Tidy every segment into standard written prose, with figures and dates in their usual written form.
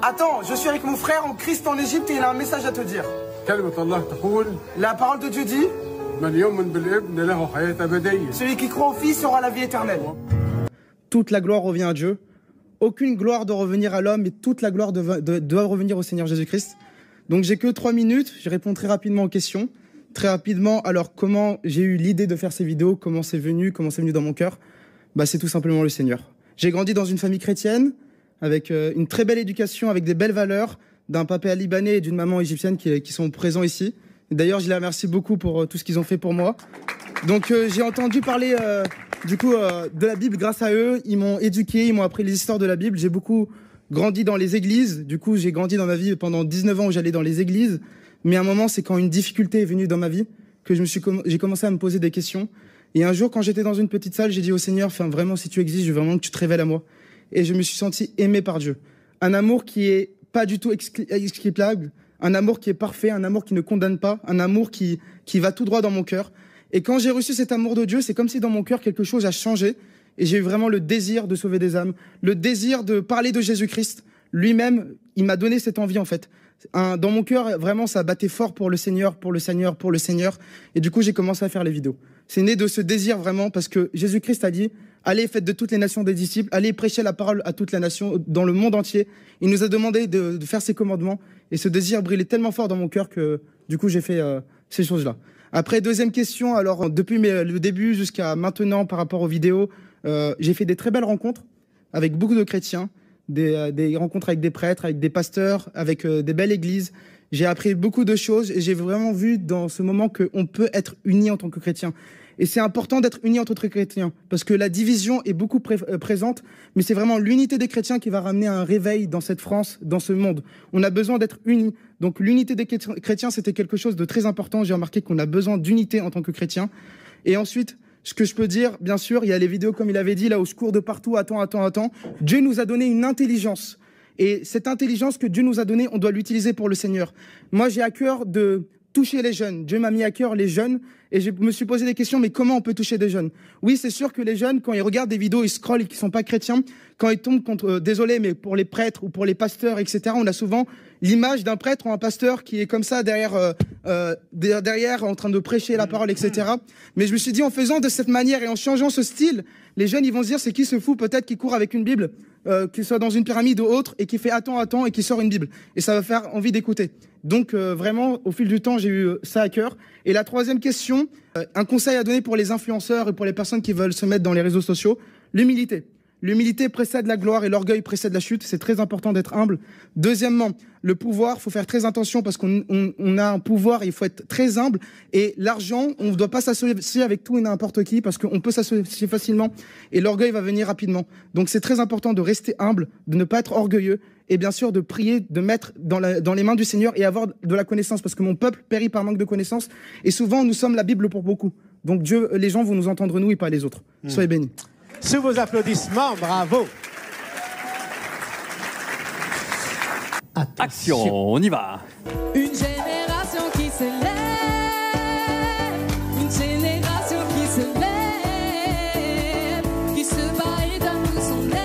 Attends, je suis avec mon frère en Christ en Égypte et il a un message à te dire. La parole de Dieu dit, celui qui croit au Fils aura la vie éternelle. Toute la gloire revient à Dieu. Aucune gloire doit revenir à l'homme et toute la gloire doit revenir au Seigneur Jésus-Christ. Donc j'ai que 3 minutes, je réponds très rapidement aux questions. Très rapidement, alors comment j'ai eu l'idée de faire ces vidéos, comment c'est venu dans mon cœur? C'est tout simplement le Seigneur. J'ai grandi dans une famille chrétienne, avec une très belle éducation, avec des belles valeurs, d'un papa libanais et d'une maman égyptienne qui sont présents ici. D'ailleurs, je les remercie beaucoup pour tout ce qu'ils ont fait pour moi. Donc j'ai entendu parler de la Bible grâce à eux. Ils m'ont éduqué, ils m'ont appris les histoires de la Bible. J'ai beaucoup grandi dans les églises. Du coup, j'ai grandi dans ma vie pendant 19 ans où j'allais dans les églises. Mais à un moment, c'est quand une difficulté est venue dans ma vie que j'ai commencé à me poser des questions. Et un jour, quand j'étais dans une petite salle, j'ai dit au Seigneur, vraiment, si tu existes, je veux vraiment que tu te révèles à moi. Et je me suis senti aimé par Dieu. Un amour qui est pas du tout explicable, un amour qui est parfait, un amour qui ne condamne pas, un amour qui va tout droit dans mon cœur. Et quand j'ai reçu cet amour de Dieu, c'est comme si dans mon cœur, quelque chose a changé. Et j'ai eu vraiment le désir de sauver des âmes, le désir de parler de Jésus-Christ. Lui-même, il m'a donné cette envie, en fait. Dans mon cœur, vraiment, ça battait fort pour le Seigneur, pour le Seigneur, pour le Seigneur. Et du coup, j'ai commencé à faire les vidéos. C'est né de ce désir, vraiment, parce que Jésus-Christ a dit, allez, faites de toutes les nations des disciples, allez prêcher la parole à toutes les nations, dans le monde entier. Il nous a demandé de faire ses commandements. Et ce désir brillait tellement fort dans mon cœur que, du coup, j'ai fait ces choses-là. Après, deuxième question, alors, depuis le début jusqu'à maintenant, par rapport aux vidéos, j'ai fait des très belles rencontres avec beaucoup de chrétiens, des rencontres avec des prêtres, avec des pasteurs, avec des belles églises. J'ai appris beaucoup de choses et j'ai vraiment vu dans ce moment qu'on peut être unis en tant que chrétiens. Et c'est important d'être unis entre chrétiens parce que la division est beaucoup présente, mais c'est vraiment l'unité des chrétiens qui va ramener un réveil dans cette France, dans ce monde. On a besoin d'être unis. Donc l'unité des chrétiens, c'était quelque chose de très important. J'ai remarqué qu'on a besoin d'unité en tant que chrétiens. Et ensuite, ce que je peux dire, bien sûr, il y a les vidéos comme il avait dit, là où je cours de partout, attends. Dieu nous a donné une intelligence. Et cette intelligence que Dieu nous a donnée, on doit l'utiliser pour le Seigneur. Moi, j'ai à cœur de toucher les jeunes. Dieu m'a mis à cœur les jeunes et je me suis posé des questions, mais comment on peut toucher des jeunes? Oui, c'est sûr que les jeunes, quand ils regardent des vidéos, ils scrollent et qu'ils sont pas chrétiens, quand ils tombent contre, désolé, mais pour les prêtres ou pour les pasteurs, etc., on a souvent l'image d'un prêtre ou un pasteur qui est comme ça derrière en train de prêcher la parole, etc. Mais je me suis dit, en faisant de cette manière et en changeant ce style, les jeunes, ils vont se dire, c'est qui ce fou peut-être qui court avec une Bible, qui soit dans une pyramide ou autre, et qui fait attends, et qui sort une Bible. Et ça va faire envie d'écouter. Donc vraiment, au fil du temps, j'ai eu ça à cœur. Et la troisième question, un conseil à donner pour les influenceurs et pour les personnes qui veulent se mettre dans les réseaux sociaux, l'humilité. L'humilité précède la gloire et l'orgueil précède la chute. C'est très important d'être humble. Deuxièmement, le pouvoir, il faut faire très attention parce qu'on a un pouvoir et il faut être très humble. Et l'argent, on ne doit pas s'associer avec tout et n'importe qui parce qu'on peut s'associer facilement et l'orgueil va venir rapidement. Donc c'est très important de rester humble, de ne pas être orgueilleux et bien sûr de prier, de mettre dans les mains du Seigneur et avoir de la connaissance parce que mon peuple périt par manque de connaissance et souvent nous sommes la Bible pour beaucoup. Donc Dieu, les gens vont nous entendre nous et pas les autres. Soyez bénis. Sous vos applaudissements, bravo. Action, on y va. Une génération qui s'élève, une génération qui se lève, qui se bat et donne tout son aide.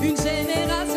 Une génération